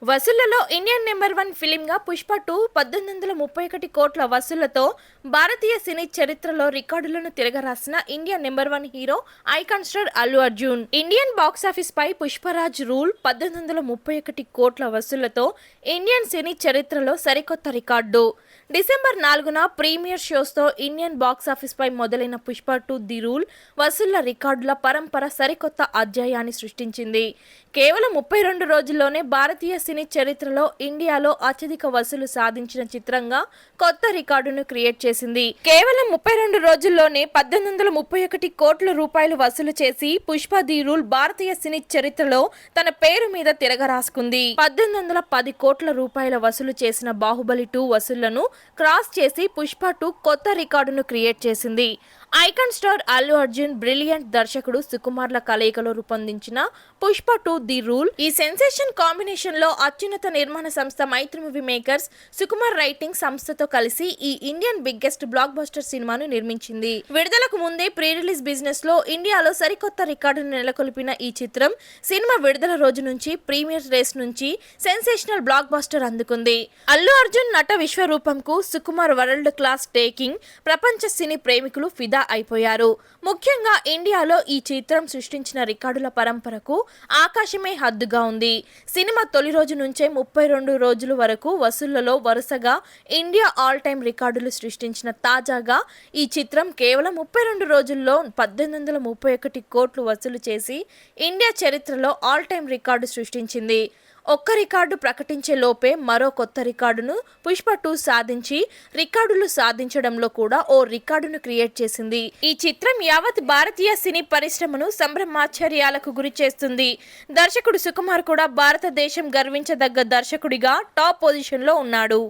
వసూళ్లలో Indian number 1 ఫిలింగా పుష్ప 2 1831 కోట్ల వసూళ్లతో భారతీయ సినీ చరిత్రలో రికార్డులను తిరగరాసిన Indian number 1 hero icon star Allu Arjun. Indian box office పై పుష్పరాజ్ రూల్ 1831 కోట్ల వసూళ్లతో ఇండియన్ సినీ చరిత్రలో సరికొత్త రికార్డు. డిసెంబర్ 4న ప్రీమియర్ షోస్తో ఇండియన్ బాక్సాఫీస్ పై మొదలైన పుష్ప 2 ది రూల్ వసూళ్ల రికార్డుల పరంపర సరికొత్త అధ్యాయాన్ని సృష్టించింది. కేవలం 32 రోజుల్లోనే భారతీయ సినీ చరిత్రలో ఇండియాలో అత్యధిక వసూలు సాధించిన చిత్రంగా కొత్త రికార్డును క్రియేట్ చేసింది. కేవలం 32 రోజుల్లోనే 1831 కోట్ల రూపాయలు వసూలు చేసి పుష్ప ది రూల్ భారతీయ సినీ చరిత్రలో తన పేరు మీద తిరగరాసుకుంది. 1810 కోట్ల రూపాయల వసూలు చేసిన బాహుబలి 2 వసూళ్లను క్రాస్ చేసి పుష్ప 2 కొత్త రికార్డును క్రియేట్ చేసింది. Icon star Allu Arjun, brilliant దర్శకుడు సుకుమార్ల కలయికలో రూపొందించిన పుష్ప 2 ది రూల్ ఈ సెన్సేషన్ కాంబినేషన్ లో అత్యున్నత నిర్మాణ సంస్థ మైత్రి మూవీ మేకర్స్, సుకుమార్ రైటింగ్ సంస్థతో కలిసి ఈ ఇండియన్ బిగ్గెస్ట్ బ్లాక్ బస్టర్ సినిమాను నిర్మించింది. విడుదలకు ముందే ప్రీ రిలీజ్ బిజినెస్ లో ఇండియాలో సరికొత్త రికార్డును నెలకొల్పిన ఈ చిత్రం సినిమా విడుదల రోజు నుంచి ప్రీమియర్ రేస్ నుంచి సెన్సేషనల్ బ్లాక్ బస్టర్ అందుకుంది. అల్లు అర్జున్ నట విశ్వరూపంకు సుకుమార్ వరల్డ్ క్లాస్ టేకింగ్ ప్రపంచ సినీ ప్రేమికులు ఫిదా అయిపోయారు. ముఖ్యంగా ఇండియాలో ఈ చిత్రం సృష్టించిన రికార్డుల పరంపరకు ఆకాశమే హద్దుగా ఉంది. సినిమా తొలి రోజు నుంచే 32 రోజుల వరకు వసూళ్లలో వరుసగా ఇండియా ఆల్ టైమ్ రికార్డులు సృష్టించిన తాజాగా ఈ చిత్రం కేవలం 32 రోజుల్లో 1831 కోట్లు వసూలు చేసి ఇండియా చరిత్రలో ఆల్ టైమ్ రికార్డు సృష్టించింది. ఒక్క రికార్డు ప్రకటించే లోపే మరో కొత్త రికార్డును పుష్ప 2 సాధించి రికార్డులు సాధించడంలో కూడా ఓ రికార్డును క్రియేట్ చేసింది. ఈ చిత్రం యావత్ భారతీయ సినీ పరిశ్రమను సంభ్రమాశ్చర్యాలకు గురి చేస్తుంది. దర్శకుడు సుకుమార్ కూడా భారతదేశం గర్వించదగ్గ దర్శకుడిగా టాప్ పొజిషన్ లో ఉన్నాడు.